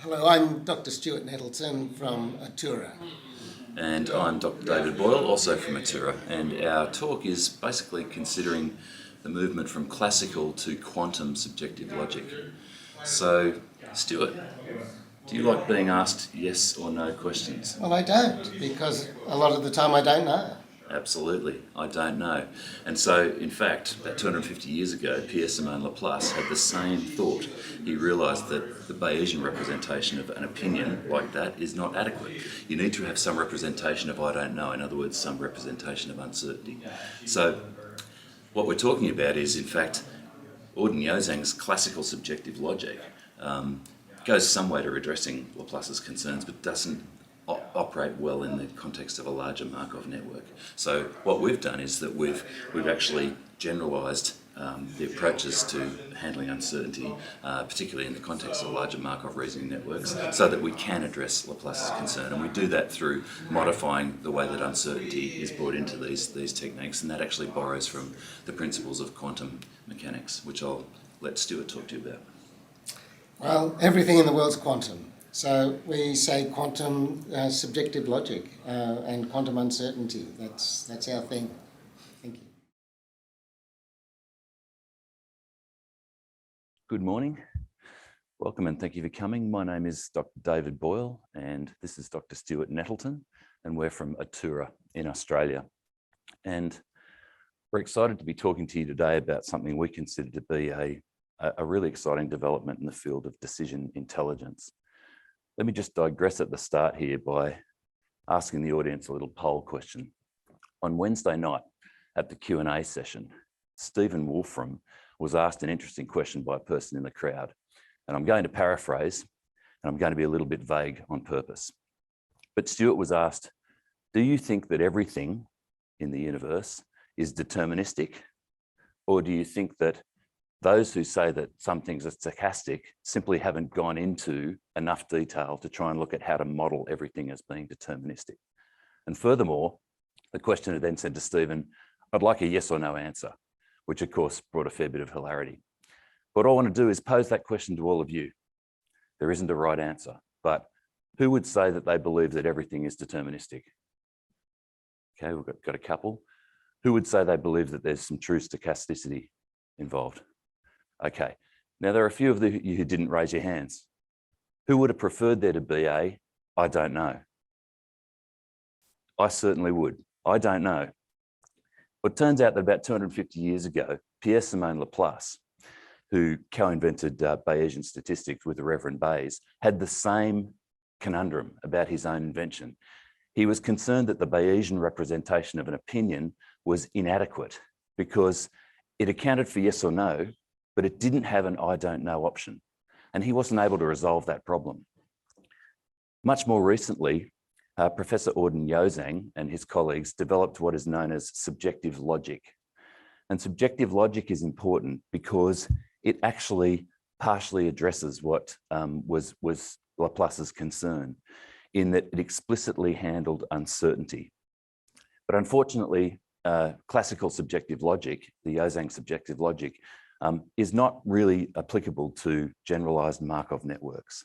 Hello, I'm Dr. Stuart Nettleton from Atura. And I'm Dr. David Boyle, also from Atura, and our talk is basically considering the movement from classical to quantum subjective logic. So, Stuart, do you like being asked yes or no questions? Well, I don't, because a lot of the time I don't know. Absolutely, I don't know. And so, in fact, about 250 years ago, Pierre-Simon Laplace had the same thought. He realised that the Bayesian representation of an opinion like that is not adequate. You need to have some representation of I don't know, in other words, some representation of uncertainty. So, what we're talking about is, in fact, Orden-Yozang's classical subjective logic goes some way to redressing Laplace's concerns, but doesn't operate well in the context of a larger Markov network. So what we've done is that we've actually generalised the approaches to handling uncertainty, particularly in the context of larger Markov reasoning networks, so that we can address Laplace's concern. And we do that through modifying the way that uncertainty is brought into these techniques, and that actually borrows from the principles of quantum mechanics, which I'll let Stuart talk to you about. Well, everything in the world's quantum. So we say quantum subjective logic and quantum uncertainty. That's our thing. Thank you. Good morning. Welcome and thank you for coming. My name is Dr. David Boyle and this is Dr. Stuart Nettleton, and we're from Atura in Australia. And we're excited to be talking to you today about something we consider to be a really exciting development in the field of decision intelligence. Let me just digress at the start here by asking the audience a little poll question. On Wednesday night at the Q&A session, Stephen Wolfram was asked an interesting question by a person in the crowd. And I'm going to paraphrase, and I'm going to be a little bit vague on purpose. But Stuart was asked, do you think that everything in the universe is deterministic? Or do you think that those who say that some things are stochastic simply haven't gone into enough detail to try and look at how to model everything as being deterministic? And furthermore, the questioner then said to Stephen, I'd like a yes or no answer, which of course brought a fair bit of hilarity. What I want to do is pose that question to all of you. There isn't a right answer, but who would say that they believe that everything is deterministic? Okay, we've got a couple. Who would say they believe that there's some true stochasticity involved? Okay, now there are a few of you who didn't raise your hands. Who would have preferred there to be a, I don't know? I certainly would. I don't know. Well, it turns out that about 250 years ago, Pierre-Simon Laplace, who co-invented Bayesian statistics with the Reverend Bayes, had the same conundrum about his own invention. He was concerned that the Bayesian representation of an opinion was inadequate because it accounted for yes or no, but it didn't have an I don't know option. And he wasn't able to resolve that problem. Much more recently, Professor Orden-Yozang and his colleagues developed what is known as subjective logic. And subjective logic is important because it actually partially addresses what was Laplace's concern, in that it explicitly handled uncertainty. But unfortunately, classical subjective logic, the Yozang subjective logic, is not really applicable to generalized Markov networks.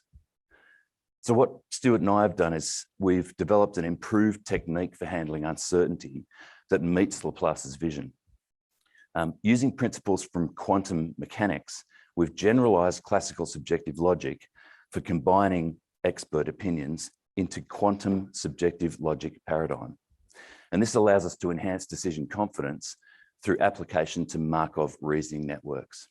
So what Stuart and I have done is we've developed an improved technique for handling uncertainty that meets Laplace's vision. Using principles from quantum mechanics, we've generalized classical subjective logic for combining expert opinions into quantum subjective logic paradigm. And this allows us to enhance decision confidence through application to Markov reasoning networks.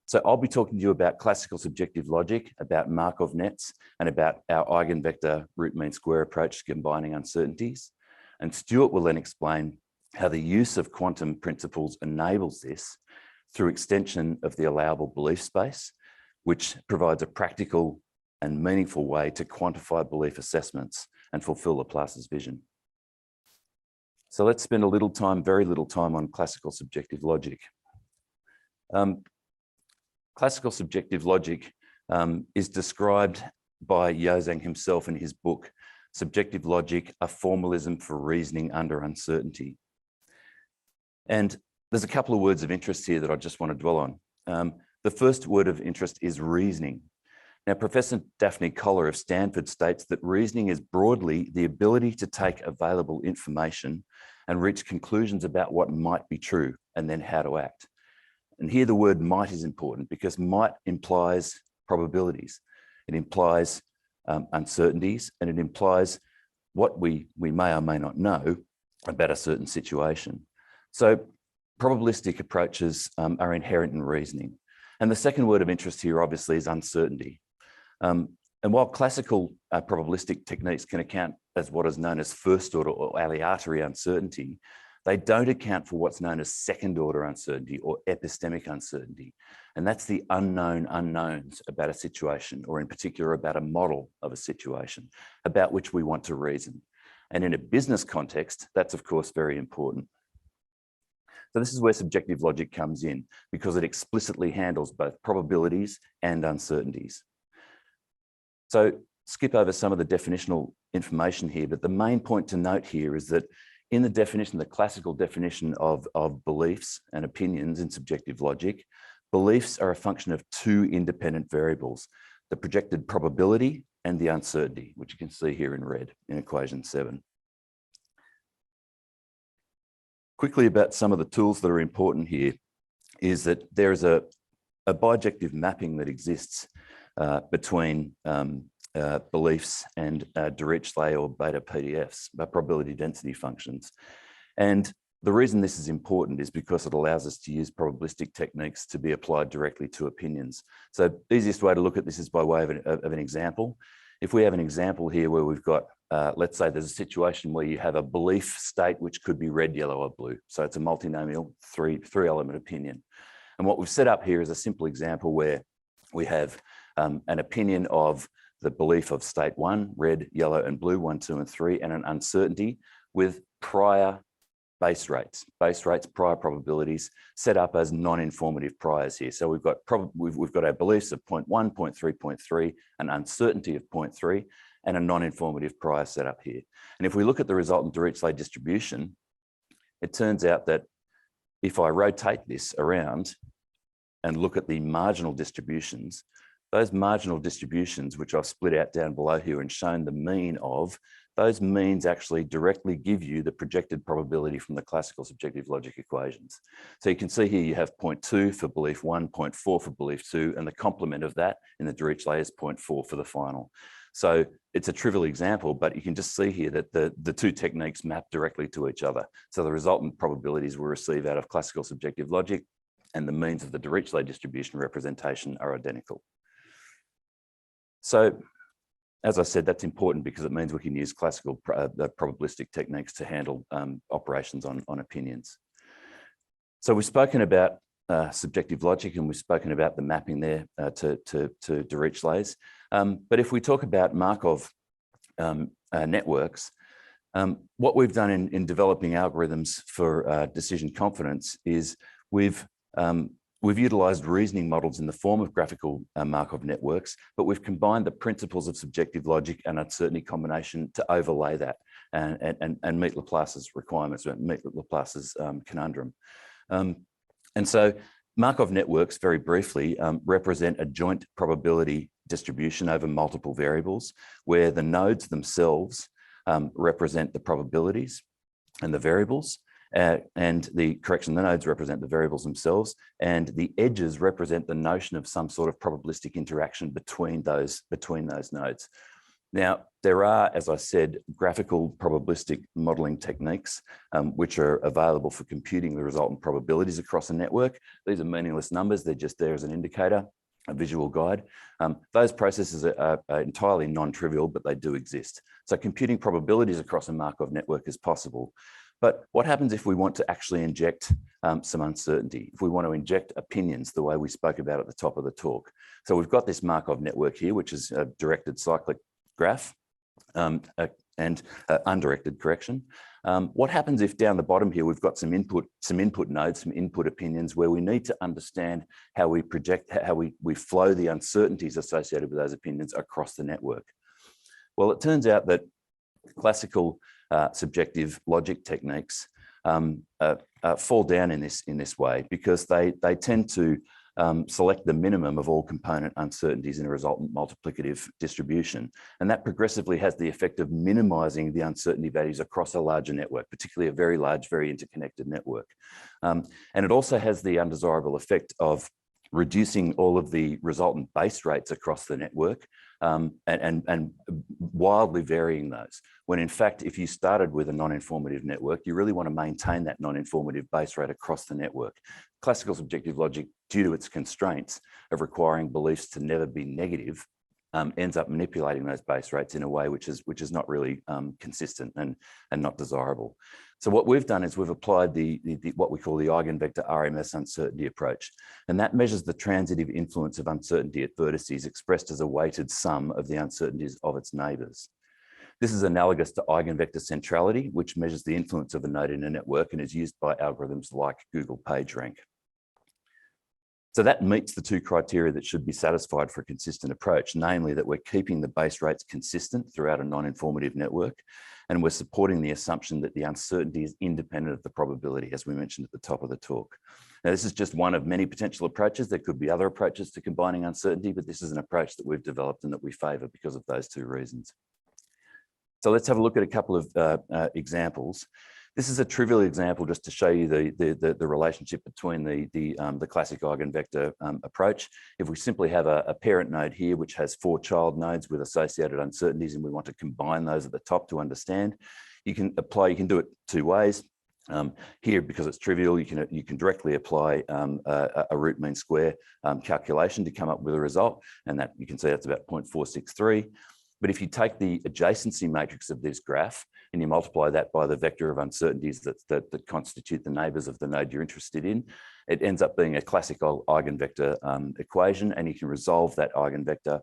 So I'll be talking to you about classical subjective logic, about Markov nets, and about our eigenvector root mean square approach to combining uncertainties. And Stuart will then explain how the use of quantum principles enables this through extension of the allowable belief space, which provides a practical and meaningful way to quantify belief assessments and fulfill Laplace's vision. So let's spend a little time, very little time, on classical subjective logic. Classical subjective logic is described by Yozang himself in his book, Subjective Logic, a Formalism for Reasoning Under Uncertainty. And there's a couple of words of interest here that I just want to dwell on. The first word of interest is reasoning. Now, Professor Daphne Koller of Stanford states that reasoning is broadly the ability to take available information and reach conclusions about what might be true and then how to act. And here the word might is important because might implies probabilities. It implies uncertainties, and it implies what we may or may not know about a certain situation. So probabilistic approaches are inherent in reasoning. And the second word of interest here obviously is uncertainty. And while classical probabilistic techniques can account as what is known as first order or aleatory uncertainty, they don't account for what's known as second order uncertainty or epistemic uncertainty. And that's the unknown unknowns about a situation, or in particular about a model of a situation about which we want to reason. And in a business context, that's of course very important. So this is where subjective logic comes in, because it explicitly handles both probabilities and uncertainties. So skip over some of the definitional information here, but the main point to note here is that in the definition, the classical definition of beliefs and opinions in subjective logic, beliefs are a function of two independent variables, the projected probability and the uncertainty, which you can see here in red in equation 7. Quickly about some of the tools that are important here is that there is a bijective mapping that exists between beliefs and Dirichlet or beta PDFs, probability density functions. And the reason this is important is because it allows us to use probabilistic techniques to be applied directly to opinions. So the easiest way to look at this is by way of an example. If we have an example here where we've got, let's say there's a situation where you have a belief state which could be red, yellow, or blue. So it's a multinomial three-element opinion. And what we've set up here is a simple example where we have an opinion of the belief of state 1, red, yellow, and blue, 1, 2, and 3, and an uncertainty with prior base rates, prior probabilities set up as non-informative priors here. So we've got our beliefs of 0.1, 0.3, 0.3, an uncertainty of 0.3, and a non-informative prior set up here. And if we look at the resultant Dirichlet distribution, it turns out that if I rotate this around and look at the marginal distributions, those marginal distributions, which I've split out down below here and shown the mean of, those means actually directly give you the projected probability from the classical subjective logic equations. So you can see here you have 0.2 for belief 1, 0.4 for belief 2, and the complement of that in the Dirichlet is 0.4 for the final. So it's a trivial example, but you can just see here that the two techniques map directly to each other. So the resultant probabilities we receive out of classical subjective logic and the means of the Dirichlet distribution representation are identical. So, as I said, that's important because it means we can use classical probabilistic techniques to handle operations on opinions. So we've spoken about subjective logic and we've spoken about the mapping there to Dirichlet's. But if we talk about Markov networks, what we've done in developing algorithms for decision confidence is we've utilized reasoning models in the form of graphical Markov networks, but we've combined the principles of subjective logic and uncertainty combination to overlay that and meet Laplace's requirements, meet Laplace's conundrum. And so Markov networks, very briefly, represent a joint probability distribution over multiple variables, where the nodes themselves represent the probabilities and the variables, and the nodes represent the variables themselves, and the edges represent the notion of some sort of probabilistic interaction between those nodes. Now, there are, as I said, graphical probabilistic modeling techniques which are available for computing the resultant probabilities across a network. These are meaningless numbers, they're just there as an indicator, a visual guide. Those processes are entirely non-trivial, but they do exist. So computing probabilities across a Markov network is possible. But what happens if we want to actually inject some uncertainty, if we want to inject opinions the way we spoke about at the top of the talk? So we've got this Markov network here, which is a directed cyclic graph and undirected correction. What happens if down the bottom here, we've got some input nodes, some input opinions where we need to understand how we project, how we flow the uncertainties associated with those opinions across the network? Well, it turns out that classical subjective logic techniques fall down in this way because they tend to select the minimum of all component uncertainties in a resultant multiplicative distribution. And that progressively has the effect of minimizing the uncertainty values across a larger network, particularly a very large, very interconnected network. And it also has the undesirable effect of reducing all of the resultant base rates across the network and wildly varying those. When in fact, if you started with a non-informative network, you really want to maintain that non-informative base rate across the network. Classical subjective logic, due to its constraints of requiring beliefs to never be negative, ends up manipulating those base rates in a way which is not really consistent and not desirable. So what we've done is we've applied what we call the Eigenvector RMS uncertainty approach, and that measures the transitive influence of uncertainty at vertices expressed as a weighted sum of the uncertainties of its neighbours. This is analogous to eigenvector centrality, which measures the influence of a node in a network and is used by algorithms like Google PageRank. So that meets the two criteria that should be satisfied for a consistent approach, namely that we're keeping the base rates consistent throughout a non-informative network, and we're supporting the assumption that the uncertainty is independent of the probability, as we mentioned at the top of the talk. Now, this is just one of many potential approaches. There could be other approaches to combining uncertainty, but this is an approach that we've developed and that we favour because of those two reasons. So let's have a look at a couple of examples. This is a trivial example just to show you the relationship between the classic eigenvector approach. If we simply have a parent node here, which has 4 child nodes with associated uncertainties, and we want to combine those at the top to understand, you can do it 2 ways. Here, because it's trivial, you can directly apply a root mean square calculation to come up with a result, and that you can see that's about 0.463. But if you take the adjacency matrix of this graph and you multiply that by the vector of uncertainties that constitute the neighbours of the node you're interested in, it ends up being a classical eigenvector equation, and you can resolve that eigenvector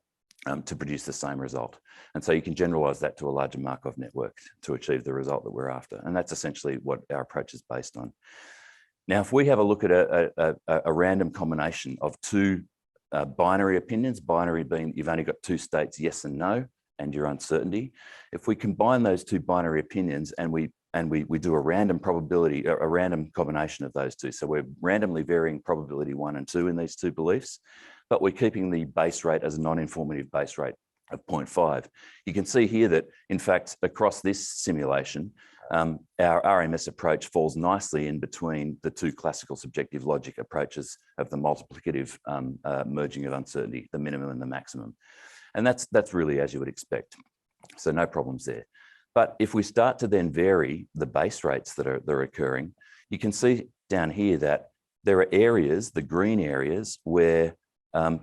to produce the same result. And so you can generalize that to a larger Markov network to achieve the result that we're after. And that's essentially what our approach is based on. Now, if we have a look at a random combination of 2 binary opinions, binary being you've only got 2 states, yes and no, and your uncertainty. If we combine those 2 binary opinions and we do a random probability, a random combination of those 2. So we're randomly varying probability 1 and 2 in these 2 beliefs, but we're keeping the base rate as a non-informative base rate of 0.5. You can see here that, in fact, across this simulation, our RMS approach falls nicely in between the 2 classical subjective logic approaches of the multiplicative merging of uncertainty, the minimum and the maximum. And that's really as you would expect. So no problems there. But if we start to then vary the base rates that are occurring, you can see down here that there are areas, the green areas, where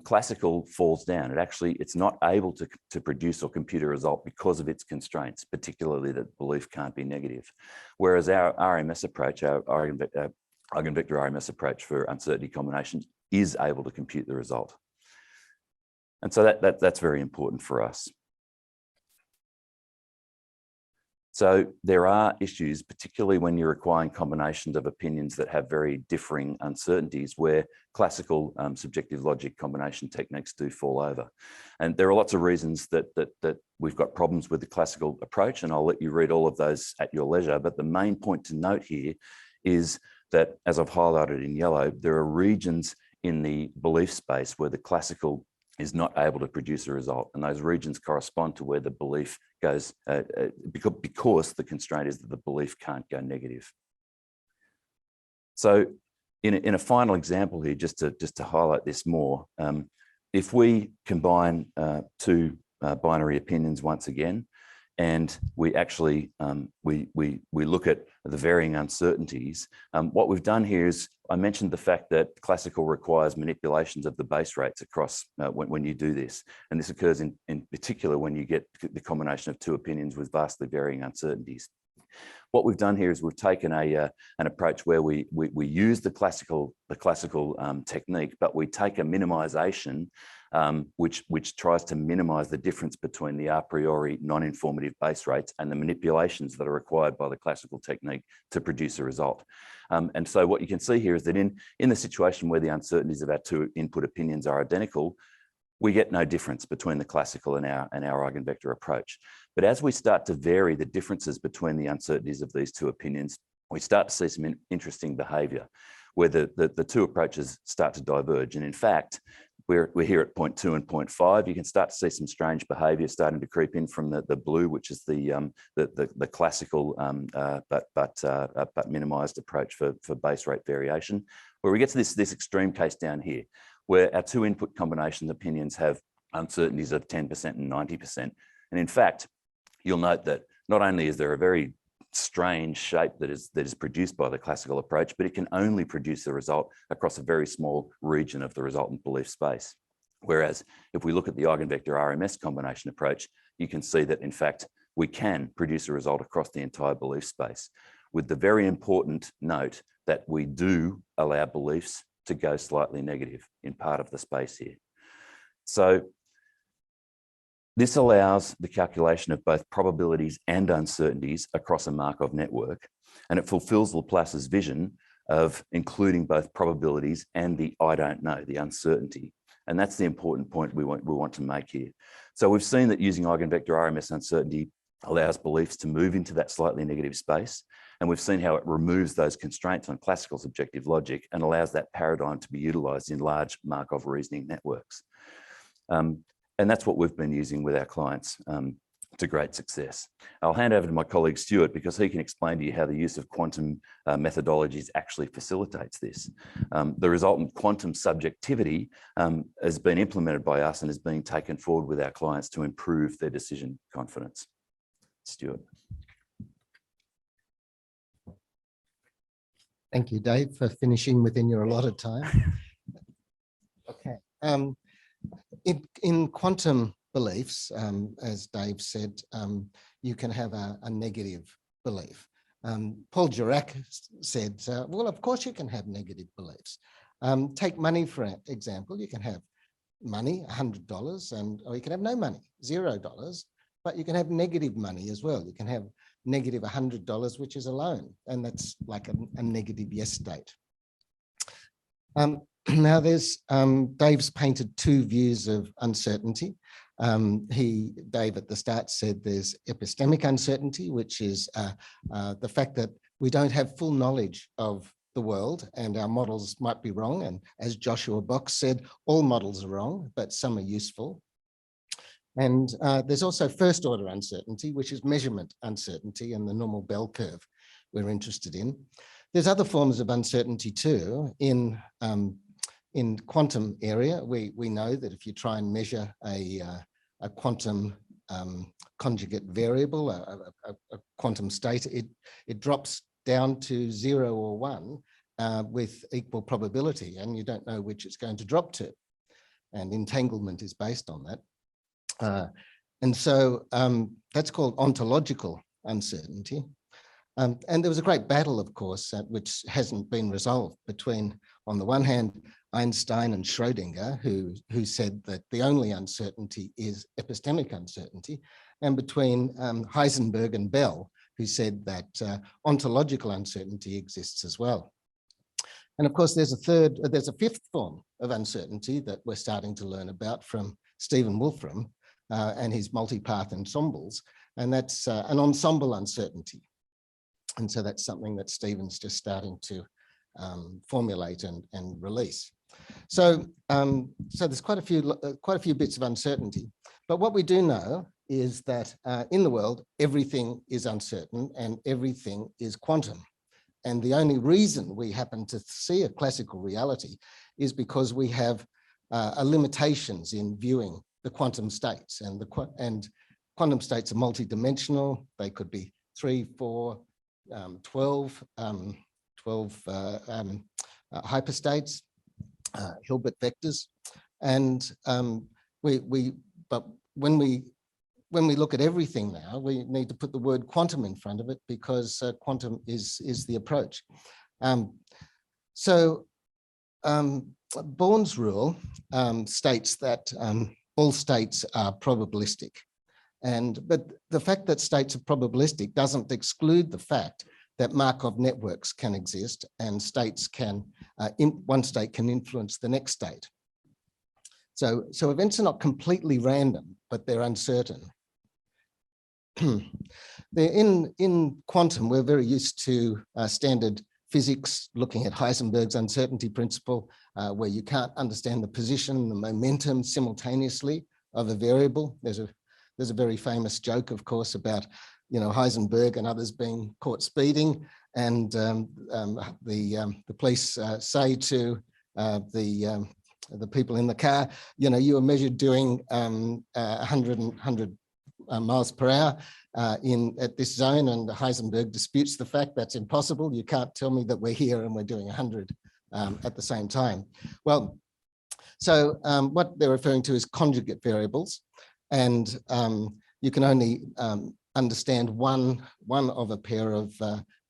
classical falls down. It's not able to produce or compute a result because of its constraints, particularly that belief can't be negative. Whereas our RMS approach, our Eigenvector RMS approach for uncertainty combinations is able to compute the result. And so that's very important for us. So there are issues, particularly when you're requiring combinations of opinions that have very differing uncertainties, where classical subjective logic combination techniques do fall over. And there are lots of reasons that we've got problems with the classical approach, and I'll let you read all of those at your leisure. But the main point to note here is that, as I've highlighted in yellow, there are regions in the belief space where the classical is not able to produce a result. And those regions correspond to where the belief goes, because the constraint is that the belief can't go negative. So in a final example here, just to highlight this more, if we combine 2 binary opinions once again, and we actually we look at the varying uncertainties, what we've done here is, I mentioned the fact that classical requires manipulations of the base rates across when you do this. And this occurs in particular when you get the combination of 2 opinions with vastly varying uncertainties. What we've done here is we've taken an approach where we use the classical technique, but we take a minimization which tries to minimize the difference between the a priori non-informative base rates and the manipulations that are required by the classical technique to produce a result. And so what you can see here is that in the situation where the uncertainties of our 2 input opinions are identical, we get no difference between the classical and our eigenvector approach. But as we start to vary the differences between the uncertainties of these 2 opinions, we start to see some interesting behavior. where the two approaches start to diverge. And in fact, we're here at 0.2 and 0.5. You can start to see some strange behaviour starting to creep in from the blue, which is the classical but minimised approach for base rate variation. Where we get to this extreme case down here, where our two input combination opinions have uncertainties of 10% and 90%. And in fact, you'll note that not only is there a very strange shape that is produced by the classical approach, but it can only produce the result across a very small region of the resultant belief space. Whereas if we look at the Eigenvector RMS combination approach, you can see that in fact, we can produce a result across the entire belief space, with the very important note that we do allow beliefs to go slightly negative in part of the space here. So this allows the calculation of both probabilities and uncertainties across a Markov network, and it fulfills Laplace's vision of including both probabilities and the I don't know, the uncertainty. And that's the important point we want to make here. So we've seen that using Eigenvector RMS uncertainty allows beliefs to move into that slightly negative space, and we've seen how it removes those constraints on classical subjective logic and allows that paradigm to be utilised in large Markov reasoning networks. And that's what we've been using with our clients to great success. I'll hand over to my colleague Stuart because he can explain to you how the use of quantum methodologies actually facilitates this. The resultant quantum subjectivity has been implemented by us and is being taken forward with our clients to improve their decision confidence. Stuart. Thank you, Dave, for finishing within your allotted time. Okay. In quantum beliefs, as Dave said, you can have a negative belief. Paul Dirac said, well, of course you can have negative beliefs. Take money, for example. You can have money, $100, or you can have no money, $0, but you can have negative money as well. You can have negative $100, which is a loan, and that's like a negative yes state. Now there's, Dave's painted two views of uncertainty. Dave at the start said there's epistemic uncertainty, which is the fact that we don't have full knowledge of the world and our models might be wrong. And as Joshua Box said, all models are wrong, but some are useful. And there's also first order uncertainty, which is measurement uncertainty and the normal bell curve we're interested in. There's other forms of uncertainty too. In quantum area, we know that if you try and measure a quantum conjugate variable, a quantum state, it drops down to 0 or 1 with equal probability, and you don't know which it's going to drop to. And entanglement is based on that. And so that's called ontological uncertainty. And there was a great battle, of course, which hasn't been resolved between, on the one hand, Einstein and Schrödinger, who said that the only uncertainty is epistemic uncertainty, and between Heisenberg and Bell, who said that ontological uncertainty exists as well. And of course, there's a fifth form of uncertainty that we're starting to learn about from Stephen Wolfram and his multipath ensembles, and that's an ensemble uncertainty. And so that's something that Stephen's just starting to formulate and release. So, there's quite a few bits of uncertainty. But what we do know is that in the world, everything is uncertain and everything is quantum. And the only reason we happen to see a classical reality is because we have limitations in viewing the quantum states. And quantum states are multidimensional. They could be 3, 4, 12 hyperstates, Hilbert vectors, and but when we look at everything now, we need to put the word quantum in front of it because quantum is the approach. Born's rule states that all states are probabilistic. But the fact that states are probabilistic doesn't exclude the fact that Markov networks can exist and states can, one state can influence the next state. So events are not completely random, but they're uncertain. In quantum, we're very used to standard physics, looking at Heisenberg's uncertainty principle, where you can't understand the position, the momentum simultaneously of a variable. There's a very famous joke, of course, about Heisenberg and others being caught speeding, and the police say to the people in the car, you were measured doing 100 miles per hour at this zone, and Heisenberg disputes the fact. That's impossible. You can't tell me that we're here and we're doing 100 at the same time. Well, so what they're referring to is conjugate variables, and you can only understand one of a pair of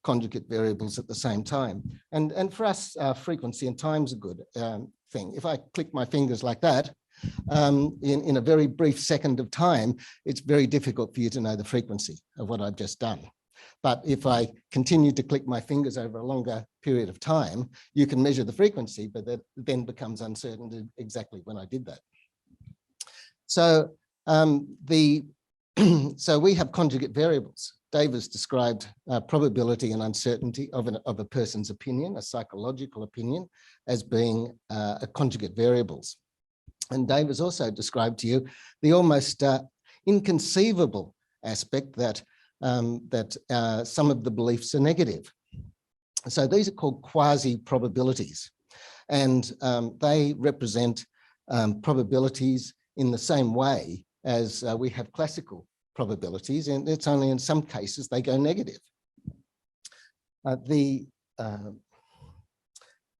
conjugate variables at the same time. And for us, frequency and time's a good thing. If I click my fingers like that, in a very brief second of time, it's very difficult for you to know the frequency of what I've just done. But if I continue to click my fingers over a longer period of time, you can measure the frequency, but that then becomes uncertain exactly when I did that. So so we have conjugate variables. Dave has described probability and uncertainty of a person's opinion, a psychological opinion, as being a conjugate variables. And Dave has also described to you the almost inconceivable aspect that some of the beliefs are negative. So these are called quasi-probabilities, and they represent probabilities in the same way as we have classical probabilities, and it's only in some cases they go negative.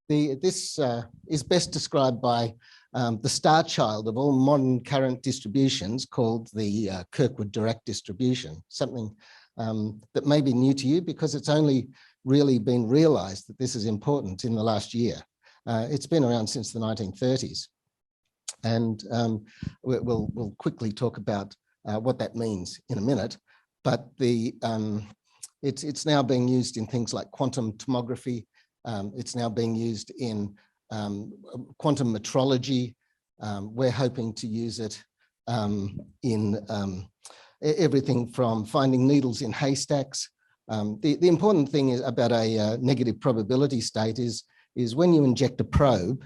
This is best described by the star child of all modern current distributions, called the Kirkwood-Dirac distribution, something that may be new to you because it's only really been realized that this is important in the last year. It's been around since the 1930s. And we'll quickly talk about what that means in a minute. But it's now being used in things like quantum tomography. It's now being used in quantum metrology. We're hoping to use it in everything from finding needles in haystacks. The important thing about a negative probability state is when you inject a probe,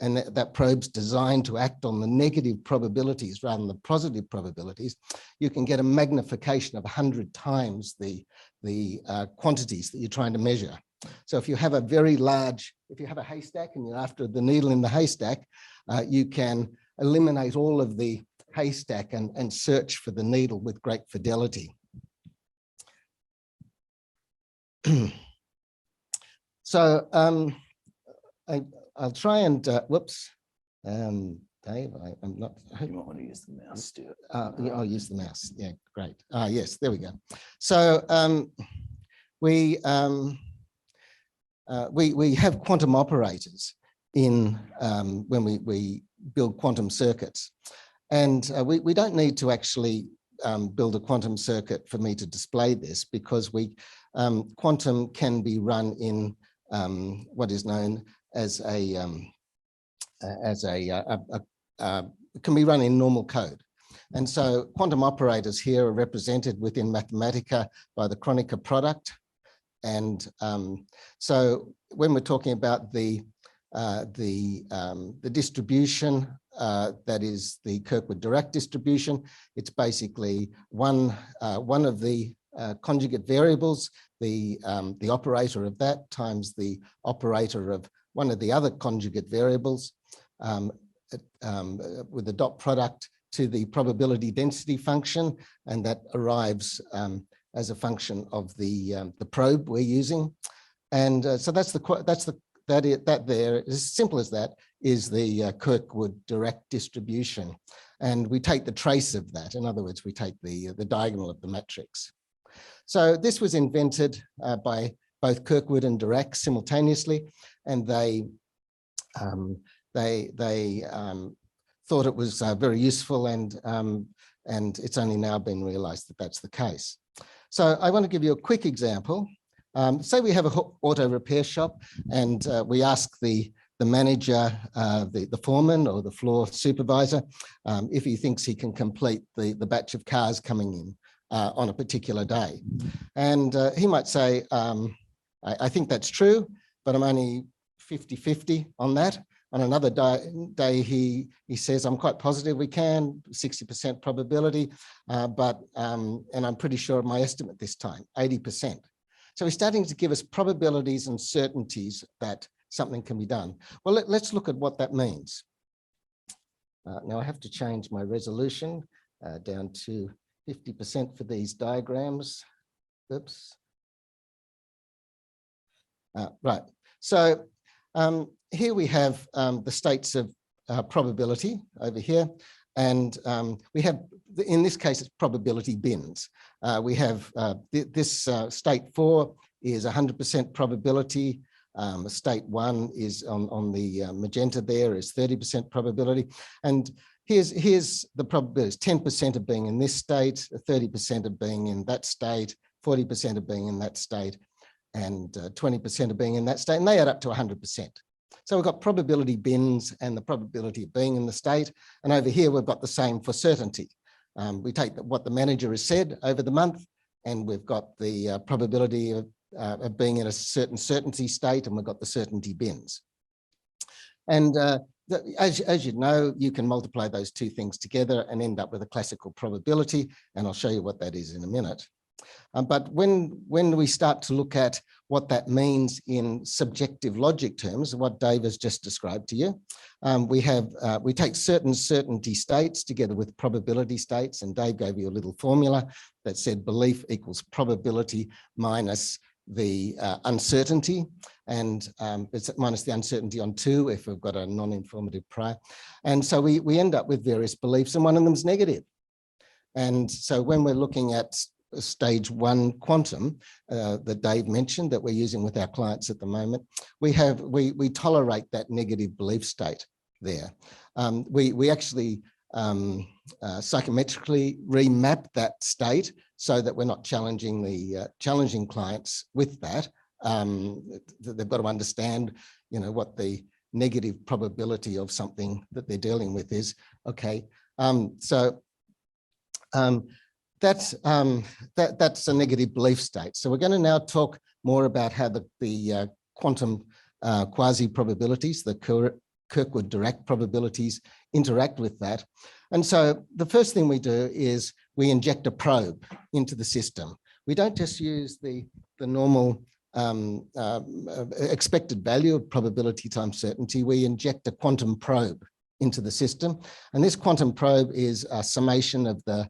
and that probe's designed to act on the negative probabilities rather than the positive probabilities, you can get a magnification of 100 times the quantities that you're trying to measure. So if you have a very large, if you have a haystack and you're after the needle in the haystack, you can eliminate all of the haystack and search for the needle with great fidelity. So I'll try and, whoops, Dave, I'm not. You might want to use the mouse, Stuart. I'll use the mouse, yeah, great. Yes, there we go. So we have quantum operators in when we build quantum circuits, and we don't need to actually build a quantum circuit for me to display this, because quantum can be run in what is known as can be run in normal code. And so quantum operators here are represented within Mathematica by the Kronecker product. And so when we're talking about the distribution that is the Kirkwood-Dirac distribution, it's basically one of the conjugate variables, the operator of that times the operator of one of the other conjugate variables with the dot product to the probability density function, and that arrives as a function of the probe we're using. And so that there, as simple as that, is the Kirkwood-Dirac distribution. And we take the trace of that. In other words, we take the diagonal of the matrix. So this was invented by both Kirkwood and Dirac simultaneously, and they thought it was very useful, and it's only now been realized that that's the case. So I want to give you a quick example. Say we have an auto repair shop, and we ask the manager, the foreman or the floor supervisor, if he thinks he can complete the batch of cars coming in on a particular day. And he might say, I think that's true. but I'm only 50-50 on that. On another day, he says, I'm quite positive we can, 60% probability, and I'm pretty sure of my estimate this time, 80%. So he's starting to give us probabilities and certainties that something can be done. Well, let's look at what that means. Now I have to change my resolution down to 50% for these diagrams. Oops. Right, so here we have the states of probability over here, and we have, in this case, it's probability bins. We have this state 4 is 100% probability. State 1 is on the magenta there is 30% probability. And here's the probabilities: 10% of being in this state, 30% of being in that state, 40% of being in that state, and 20% of being in that state, and they add up to 100%. So we've got probability bins and the probability of being in the state. And over here, we've got the same for certainty. We take what the manager has said over the month, and we've got the probability of being in a certain certainty state, and we've got the certainty bins. And as you know, you can multiply those two things together and end up with a classical probability, and I'll show you what that is in a minute. But when we start to look at what that means in subjective logic terms, what Dave has just described to you, we take certain certainty states together with probability states, and Dave gave you a little formula that said belief equals probability minus the uncertainty, and it's minus the uncertainty on 2 if we've got a non-informative prior. And so we end up with various beliefs, and one of them is negative. And so when we're looking at stage 1 quantum that Dave mentioned that we're using with our clients at the moment, we tolerate that negative belief state there. We actually psychometrically remap that state so that we're not challenging the challenging clients with that. They've got to understand, you know, what the negative probability of something that they're dealing with is. Okay, that's a negative belief state. So we're going to now talk more about how the quantum quasi-probabilities, the Kirkwood-Dirac probabilities, interact with that. And so the first thing we do is we inject a probe into the system. We don't just use the normal expected value of probability times certainty. We inject a quantum probe into the system. And this quantum probe is a summation of the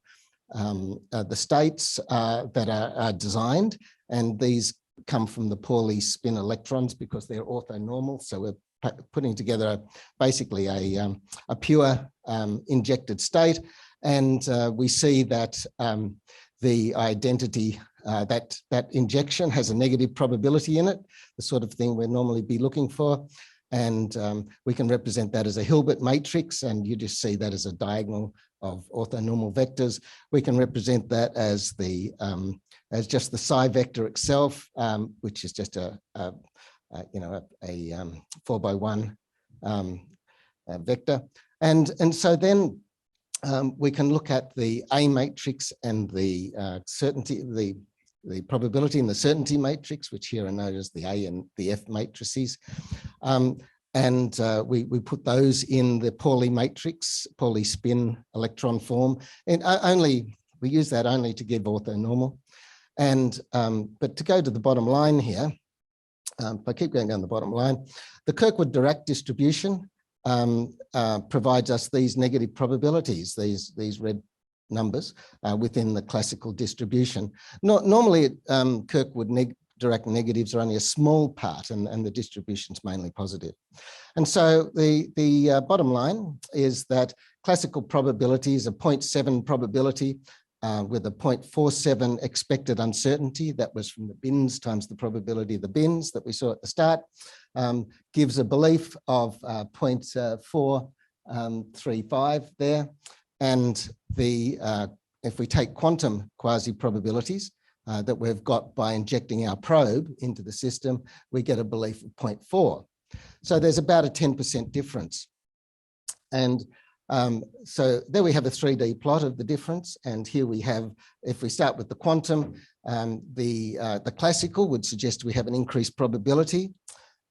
states that are designed, and these come from the Pauli spin electrons because they're orthonormal. So we're putting together basically a pure injected state, and we see that the identity, that injection has a negative probability in it, the sort of thing we'd normally be looking for. And we can represent that as a Hilbert matrix, and you just see that as a diagonal of orthonormal vectors. We can represent that as as just the psi vector itself, which is just a 4x1 vector. And so then we can look at the A matrix and the certainty, the probability and the certainty matrix, which here are known as the A and the F matrices. We put those in the Pauli matrix, Pauli spin electron form, and we use that only to give orthonormal. And but to go to the bottom line here, if I keep going down the bottom line, the Kirkwood-Dirac distribution provides us these negative probabilities, these red numbers within the classical distribution. Normally, Kirkwood-Dirac negatives are only a small part, and the distribution is mainly positive. And so the bottom line is that classical probability is a 0.7 probability with a 0.47 expected uncertainty. That was from the bins times the probability of the bins that we saw at the start, gives a belief of 0.435 there. And if we take quantum quasi-probabilities that we've got by injecting our probe into the system, we get a belief of 0.4. So there's about a 10% difference. And so there we have a 3D plot of the difference. And here we have, if we start with the quantum, the classical would suggest we have an increased probability.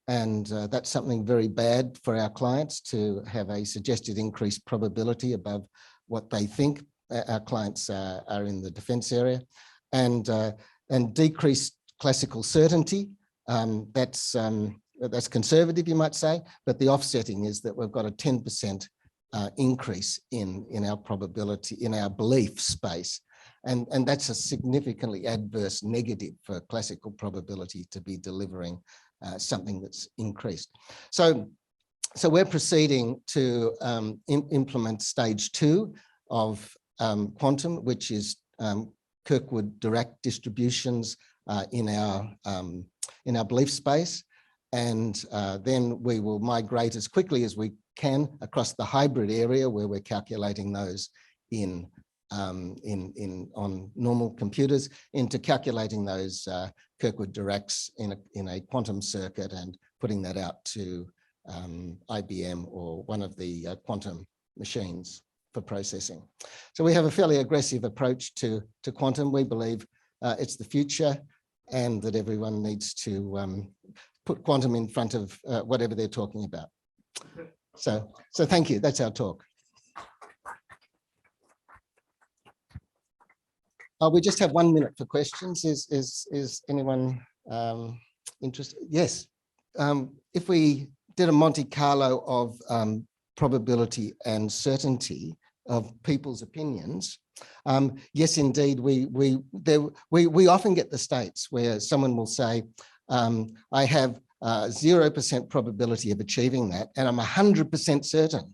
And that's something very bad for our clients, to have a suggested increased probability above what they think. Our clients are in the defence area, and decreased classical certainty. That's conservative, you might say, but the offsetting is that we've got a 10% increase in our probability, in our belief space. And that's a significantly adverse negative for classical probability to be delivering something that's increased. So we're proceeding to implement stage 2 of quantum, which is Kirkwood-Dirac distributions in our belief space. And then we will migrate as quickly as we can across the hybrid area, where we're calculating those on normal computers, into calculating those Kirkwood-Diracs in a quantum circuit and putting that out to IBM or one of the quantum machines for processing. So we have a fairly aggressive approach to quantum. We believe it's the future, and that everyone needs to put quantum in front of whatever they're talking about. So thank you. That's our talk. We just have 1 minute for questions. Is anyone interested? Yes. If we did a Monte Carlo of probability and certainty of people's opinions, yes, indeed, we often get the states where someone will say, I have 0% probability of achieving that, and I'm 100% certain.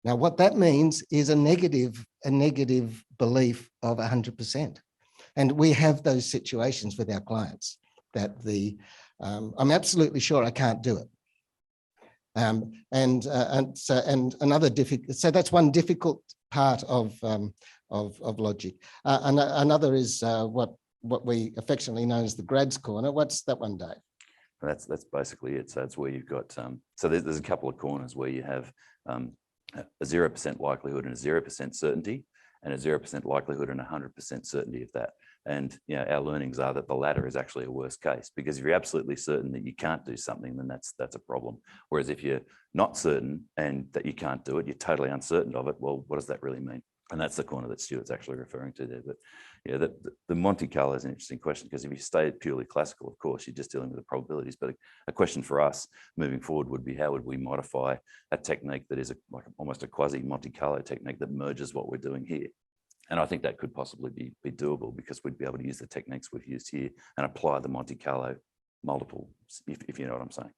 Now, what that means is a negative belief of 100%. And we have those situations with our clients that I'm absolutely sure I can't do it. So that's one difficult part of logic. Another is what we affectionately know as the Grad's corner. What's that one, Dave? That's basically it. So it's where you've got, so there's a couple of corners where you have a 0% likelihood and a 0% certainty, and a 0% likelihood and 100% certainty of that. And our learnings are that the latter is actually a worst case, because if you're absolutely certain that you can't do something, then that's a problem. Whereas if you're not certain and that you can't do it, you're totally uncertain of it, well, what does that really mean? And that's the corner that Stuart's actually referring to there. But the Monte Carlo is an interesting question, because if you stay purely classical, of course, you're just dealing with the probabilities. But a question for us moving forward would be, how would we modify a technique that is almost a quasi Monte Carlo technique that merges what we're doing here? And I think that could possibly be doable, because we'd be able to use the techniques we've used here and apply the Monte Carlo multiple, if you know what I'm saying.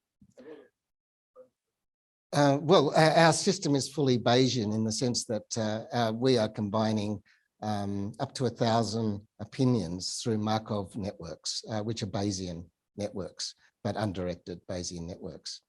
Well, our system is fully Bayesian in the sense that we are combining up to 1,000 opinions through Markov networks, which are Bayesian networks, but undirected Bayesian networks.